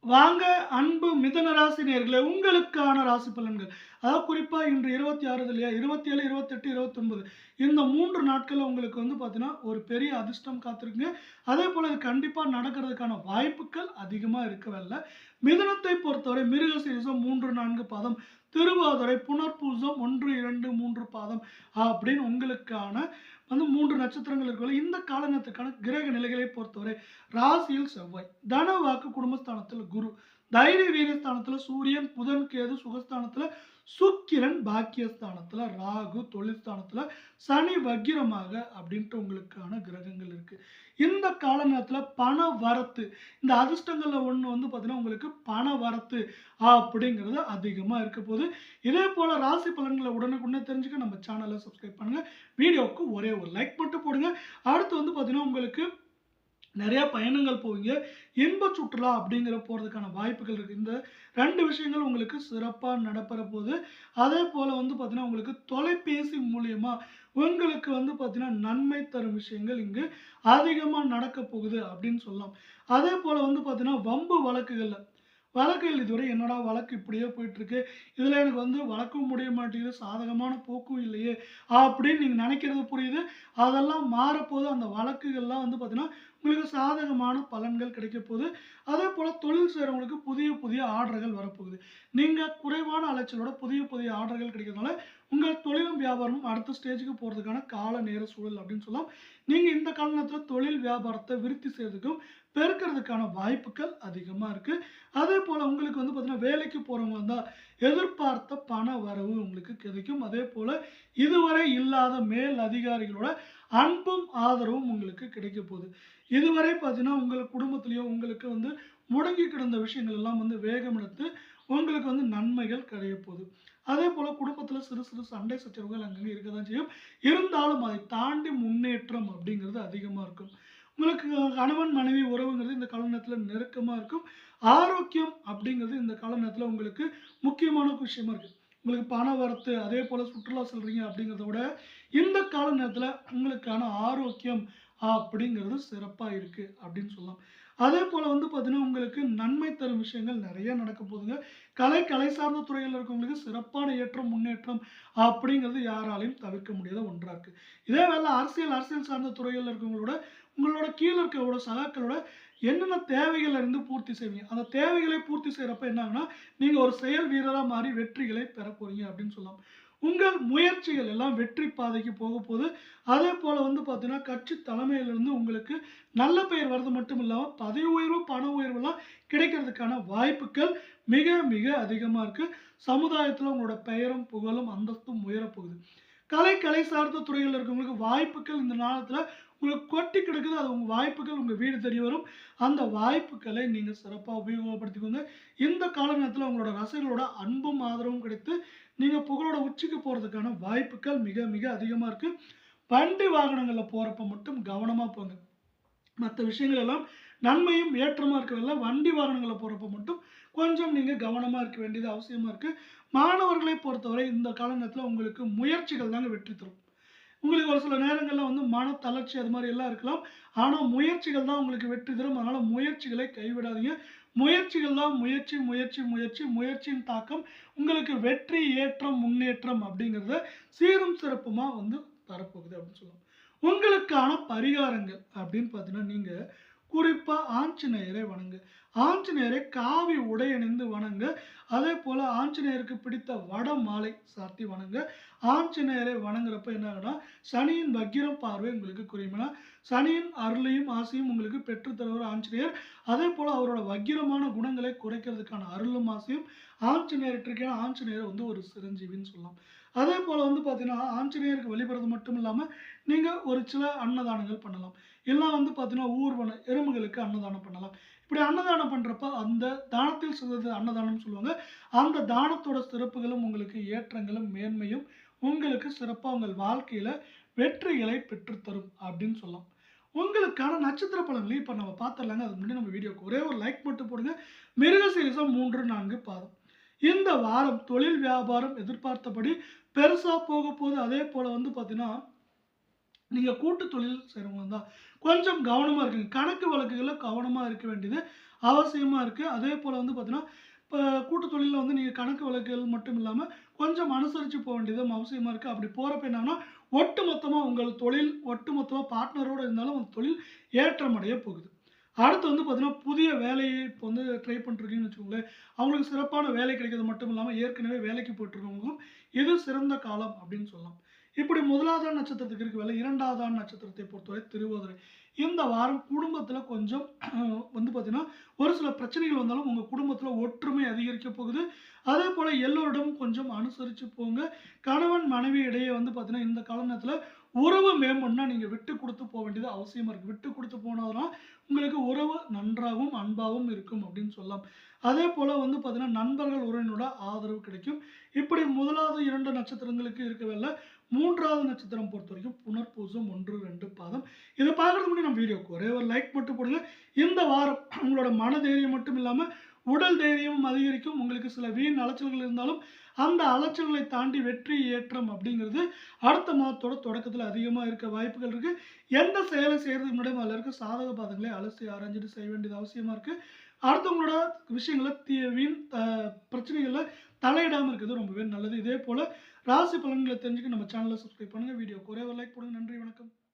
வாங்க அன்பு மிதுன ராசி நேயர்களே, உங்களுக்கான ராசி பலன்கள். அதாவது குறிப்பா இன்று 26 இல்லையா? 27, 28, 29 இந்த 3 நாட்கள்ல உங்களுக்கு வந்து பார்த்தீங்கன்னா, ஒரு பெரிய அதிர்ஷ்டம் காத்திருக்குங்க. அதேபோல இது கண்டிப்பா நடக்கிறதுக்கான வாய்ப்புகள் அதிகமா இருக்கவல்ல. மிதுனத்தை பொறுத்தவரை மிருகசீரிஷம் 3, 4 பாதம், திருவாதிரை, புனர்பூசம் 1, 2, 3 பாதம் அப்படின்னு உங்களுக்கான வந்து 3 நட்சத்திரங்கள் இருக்கல. இந்த காலகட்டத்துக்கான கிரக நிலைகளை பொறுத்தவரை ராசியில் செவ்வாய், தன வாக்கு குடும்பஸ்தானத்துல குரு, தைரிய வீரஸ்தானத்துல சூரியன், புதன், கேது, சுகஸ்தானத்துல சுக்கிரன், பாக்கியஸ்தானத்துல ராகு, தொழில் ஸ்தானத்துல சனி வக்கிரமாக அப்படின்ட்டு உங்களுக்கான கிரகங்கள் இருக்கு. இந்த கால நேரத்துல பண வரத்து, இந்த அதிர்ஷ்டங்கள்ல ஒண்ணு வந்து பாத்தீங்கன்னா உங்களுக்கு பண வரத்து அப்படிங்கிறது அதிகமா இருக்க போது. இதே போல ராசி பலன்களை உடனுக்குடனே தெரிஞ்சுக்க நம்ம சேனலை சப்ஸ்கிரைப் பண்ணுங்க. வீடியோவுக்கு ஒரே ஒரு லைக் மட்டும் போடுங்க. அடுத்து வந்து பாத்தீங்கன்னா உங்களுக்கு நிறைய பயணங்கள் போவீங்க. இன்ப சுற்றுலா அப்படிங்கிற போறதுக்கான வாய்ப்புகள் இருக்கு. இந்த 2 விஷயங்கள் உங்களுக்கு சிறப்பா நடப்பெற போது. அதே போல வந்து பார்த்தீங்கன்னா, உங்களுக்கு தொலைபேசி மூலியமா உங்களுக்கு வந்து பார்த்தீங்கன்னா, நன்மை தரும் விஷயங்கள் இங்கு அதிகமா நடக்கப் போகுது அப்படின்னு சொல்லலாம். அதே போல வந்து பார்த்தீங்கன்னா, வம்பு வழக்குகள்ல வழக்குகள் இதுவரை என்னடா வழக்கு இப்படியே போயிட்டுருக்கு. இதில எனக்கு வந்து வழக்கும் முடிய மாட்டேங்குது. சாதகமான போக்கும் இல்லையே! அப்படின்னு நீங்க நினைக்கிறது புரியுது. அதெல்லாம் மாறப்போது. அந்த வழக்குகள்லாம் வந்து பார்த்தீங்கன்னா, உங்களுக்கு சாதகமான பலன்கள் கிடைக்கப்போகுது. அதேபோல தொழில் செய்றவங்களுக்கு புதிய புதிய ஆர்டர்கள் வரப்போகுது. நீங்க குறைவான அலைச்சலோட புதிய புதிய ஆர்டர்கள் கிடைக்கிறதுனால, உங்கள் தொழிலும் வியாபாரமும் அடுத்த ஸ்டேஜ்க்கு போறதுக்கான கால நேர சூழல் அப்படின்னு சொல்லலாம். நீங்க இந்த கால நேரத்தில தொழில் வியாபாரத்த விருத்தி செய்றதுக்கும், பெருக்கிறதுக்கான வாய்ப்புகள் அதிகமா இருக்கு. அதேபோல உங்களுக்கு வந்து பார்த்தீங்கன்னா, வேலைக்கு போறவங்களா இருந்தா, எதிர்பார்த்த பண வரவு உங்களுக்கு கிடைக்கும். அதேபோல இதுவரை இல்லாத மேல் அதிகாரிகளோட அன்பும், ஆதரவும் உங்களுக்கு கிடைக்கப் போகுது. இதுவரை பார்த்தீங்கன்னா, உங்கள் குடும்பத்திலயோ உங்களுக்கு வந்து முடங்கி கிடந்த விஷயங்கள் எல்லாம் வந்து வேகம் எடுத்து, உங்களுக்கு வந்து நன்மைகள் கிடையப் போகுது. அதேபோல குடும்பத்தில சிறு சிறு சண்டை சச்சரவுகள் அங்கங்க இருக்க தான் செய்யும். இருந்தாலும் அதை தாண்டி முன்னேற்றம் அப்படிங்கிறது அதிகமா இருக்கும். உங்களுக்கு கணவன், மனைவி உறவுங்கிறது இந்த கால நேரத்தில நெருக்கமா இருக்கும். ஆரோக்கியம் அப்படிங்கிறது இந்த கால நேரத்தில உங்களுக்கு முக்கியமான விஷயமா இருக்கு. உங்களுக்கு பண வரத்து, அதேபோல சுற்றுலா செல்றீங்க அப்படிங்கிறத விட, இந்த கால நேரத்தில உங்களுக்கான ஆரோக்கியம் அப்படிங்கிறது சிறப்பா இருக்கு அப்படின்னு சொல்லலாம். அதேபோல வந்து பார்த்தீங்கன்னா, உங்களுக்கு நன்மை தரும் விஷயங்கள் நெறைய நடக்க போகுதுங்க. கலை சார்ந்த துறையில இருக்கவங்களுக்கு சிறப்பான ஏற்றம், முன்னேற்றம் அப்படிங்கிறது யாராலயும் தவிர்க்க முடியாத ஒன்றா இருக்கு. இதே வேள அரசியல் சார்ந்த துறைகள்ல இருக்கவங்களோட, உங்களோட கீழ இருக்கவங்களோட சகாக்களோட என்னென்ன தேவைகள் இருந்து பூர்த்தி செய்வீங்க. அந்த தேவைகளை பூர்த்தி செய்றப்ப என்ன ஆகும்னா, நீங்க ஒரு செயல் வீரரா மாறி வெற்றிகளை பெறப் போறீங்க அப்படின்னு சொல்லலாம். உங்கள் முயற்சிகள் எல்லாம் வெற்றி பாதைக்கு போகப்போது. அதேபோல வந்து பார்த்தீங்கன்னா, கட்சி தலைமையிலிருந்து உங்களுக்கு நல்ல பெயர் வர்றது மட்டும் இல்லாம, பதவி உயர்வு, பண உயர்வுலாம் கிடைக்கிறதுக்கான வாய்ப்புகள் மிக மிக அதிகமா இருக்கு. சமுதாயத்தில உங்களோட பெயரும், புகழும், அந்தஸ்தும் உயரப்போகுது. கலை சார்ந்த துறைகள்ல இருக்கவங்களுக்கு வாய்ப்புகள் இந்த நேரத்தில உங்களுக்கு கொட்டி கிடக்குது. அது உங்க வாய்ப்புகள் உங்க வீடு தேடி வரும். அந்த வாய்ப்புகளை நீங்க சிறப்பா உபயோகப்படுத்திக்கோங்க. இந்த கால நேரத்தில உங்களோட ரசிகர்களோட அன்பும், ஆதரவும் கிடைத்து, நீங்க புகழோட உச்சிக்கு போறதுக்கான வாய்ப்புகள் மிக மிக அதிகமா இருக்கு. வண்டி வாகனங்கள்ல போறப்ப மட்டும் கவனமா போங்க. மத்த விஷயங்கள் எல்லாம் நன்மையும் ஏற்றமா இருக்கறதுல வண்டி வாகனங்கள்ல போறப்ப மட்டும் கொஞ்சம் நீங்க கவனமா இருக்க வேண்டியது அவசியமா இருக்கு. மாணவர்களை பொறுத்தவரை இந்த கால நேரத்தில உங்களுக்கு முயற்சிகள் தாங்க வெற்றி தரும். உங்களுக்கு ஒரு சில நேரங்கள்ல வந்து மன தளர்ச்சி அது மாரி எல்லாம் இருக்கலாம். ஆனா முயற்சிகள் தான் உங்களுக்கு வெற்றி தரும். அதனால முயற்சிகளை கைவிடாதீங்க. முயற்சிகள் தான் முயற்சி, முயற்சி, முயற்சி. முயற்சியின் தாக்கம் உங்களுக்கு வெற்றி, ஏற்றம், முன்னேற்றம் அப்படிங்கிறத சீரும் சிறப்புமா வந்து தரப்போகுது அப்படின்னு சொல்லலாம். உங்களுக்கான பரிகாரங்கள் அப்படின்னு பார்த்தீங்கன்னா, நீங்க குறிப்பா ஆஞ்சநேயரை வணங்க. ஆஞ்சநேயரை காவி உடை அணிந்து வணங்க. அதேபோல ஆஞ்சநேயருக்கு பிடித்த வட மாலை சாத்தி வணங்க. ஆஞ்சநேயரை வணங்குறப்ப என்ன ஆகும்னா, சனியின் வக்கிரம் பார்வை உங்களுக்கு குறையும். ஏன்னா, சனியின் அருளையும், ஆசியும் உங்களுக்கு பெற்று தருவர் ஆஞ்சநேயர். அதேபோல அவரோட வக்கிரமான குணங்களை குறைக்கிறதுக்கான அருளும், ஆசியும் ஆஞ்சநேயர்ட்ட இருக்கு. ஏன்னா, ஆஞ்சநேயர் வந்து ஒரு சிரஞ்சீவின்னு சொல்லலாம். அதேபோல வந்து பார்த்தீங்கன்னா, ஆஞ்சநேயருக்கு வழிபடுறது மட்டும் இல்லாம, நீங்க ஒரு சில அன்னதானங்கள் பண்ணலாம். இல்லனா வந்து பார்த்தீங்கன்னா, ஊர்வன எறும்புகளுக்கு அன்னதானம் பண்ணலாம். இப்படி அன்னதானம் பண்றப்ப, அந்த தானத்தில் சிறந்தது அன்னதானம்னு சொல்லுவாங்க. அந்த தானத்தோட சிறப்புகளும் உங்களுக்கு ஏற்றங்களும், மேன்மையும் உங்களுக்கு சிறப்பா உங்கள் வாழ்க்கையில வெற்றிகளை பெற்றுத் தரும் அப்படின்னு சொல்லலாம். உங்களுக்கான நட்சத்திர பலன்களையும் இப்ப நம்ம பார்த்துடலாங்க. அதுக்கு முன்னாடி நம்ம வீடியோக்கு ஒரே ஒரு லைக் மட்டும் போடுங்க. மிருகசீரிஷம் 3, 4 பாதம். இந்த வாரம் தொழில் வியாபாரம் எதிர்பார்த்தபடி பெருசா போகப்போகுது. அதேபோல வந்து பார்த்தீங்கன்னா, நீங்க கூட்டு தொழில் செய்றவங்களா இருந்தா, கொஞ்சம் கவனமா இருக்கணும். கணக்கு வழக்குகள்ல கவனமா இருக்க வேண்டியது அவசியமா இருக்கு. அதேபோல வந்து பார்த்தீங்கன்னா, இப்ப கூட்டு தொழில்ல வந்து நீங்க கணக்கு வழக்குகள் மட்டும் இல்லாம, கொஞ்சம் அனுசரிச்சு போ வேண்டியதும் அவசியமா இருக்கு. அப்படி போறப்ப என்னாகும்னா, ஒட்டுமொத்தமா உங்கள் தொழில் ஒட்டுமொத்தமா பார்ட்னரோட இருந்தாலும் அந்த தொழில் ஏற்றம் அடைய போகுது. அடுத்து வந்து பார்த்தீங்கன்னா, புதிய வேலையை இப்போ வந்து ட்ரை பண்ணிட்டுருக்கீங்கன்னு வச்சுக்கோங்களேன். அவங்களுக்கு சிறப்பான வேலை கிடைக்கிறது மட்டும் இல்லாம, ஏற்கனவே வேலைக்கு போயிட்டுருக்கவங்களுக்கும் இது சிறந்த காலம் அப்படின்னு சொல்லலாம். இப்படி 1வதாம் நட்சத்திரத்துக்கு இருக்க வேலை 2வதாம் நட்சத்திரத்தை பொறுத்தவரை திருவாதிரை. இந்த வாரம் குடும்பத்தில கொஞ்சம் வந்து பார்த்தீங்கன்னா, ஒரு சில பிரச்சனைகள் வந்தாலும் உங்க குடும்பத்தில ஒற்றுமை அதிகரிக்க போகுது. அதேபோல எல்லோரிடமும் கொஞ்சம் அனுசரிச்சு போங்க. கணவன், மனைவி இடையே வந்து பார்த்தீங்கன்னா, இந்த கால நேரத்தில உறவு மேம்படணும்னா நீங்க விட்டு குடுத்து போ வேண்டியது அவசியமா இருக்கு. விட்டு குடுத்து போனா தான் உங்களுக்கு உறவு நன்றாகவும், அன்பாகவும் இருக்கும் அப்படின்னு சொல்லலாம். அதேபோல வந்து பார்த்தீங்கன்னா, நண்பர்கள், உறவினரோட ஆதரவு கிடைக்கும். இப்படி 1வது 2 நட்சத்திரங்களுக்கு இருக்கவேல 3வது நட்சத்திரம் பொறுத்தவரைக்கும் புனர்பூசம் 1, 2 பாதம். இத பார்க்கறதுக்கு முன்னாடி நம்ம வீடியோக்கு ஒரே ஒரு லைக் மட்டும் போடுங்க. இந்த வாரம் உங்களோட மன தைரியம் மட்டும் இல்லாம, உடல் தைரியமும் அதிகரிக்கும். உங்களுக்கு சில வீண் அலைச்சல்கள் இருந்தாலும், அந்த அலைச்சல்களை தாண்டி வெற்றி ஏற்றம் அப்படிங்கிறது அடுத்த மாதத்தோட தொடக்கத்தில அதிகமா இருக்க வாய்ப்புகள் இருக்கு. எந்த செயலை செய்றதுக்கு முன்னாடி அதில இருக்க சாதக பாதகங்களை அலசி ஆராய்ஞ்சுட்டு செய்ய வேண்டியது அவசியமா இருக்கு. அடுத்தவங்களோட விஷயங்கள வீண் பிரச்சனைகள்ல தலையிடாம இருக்கிறது ரொம்பவே நல்லது. இதே போல ராசி பலன்கள தெரிஞ்சுக்க நம்ம சேனல சப்ஸ்கிரைப் பண்ணுங்க. வீடியோக்கு ஒரே ஒரு லைக் போடுங்க. நன்றி, வணக்கம்.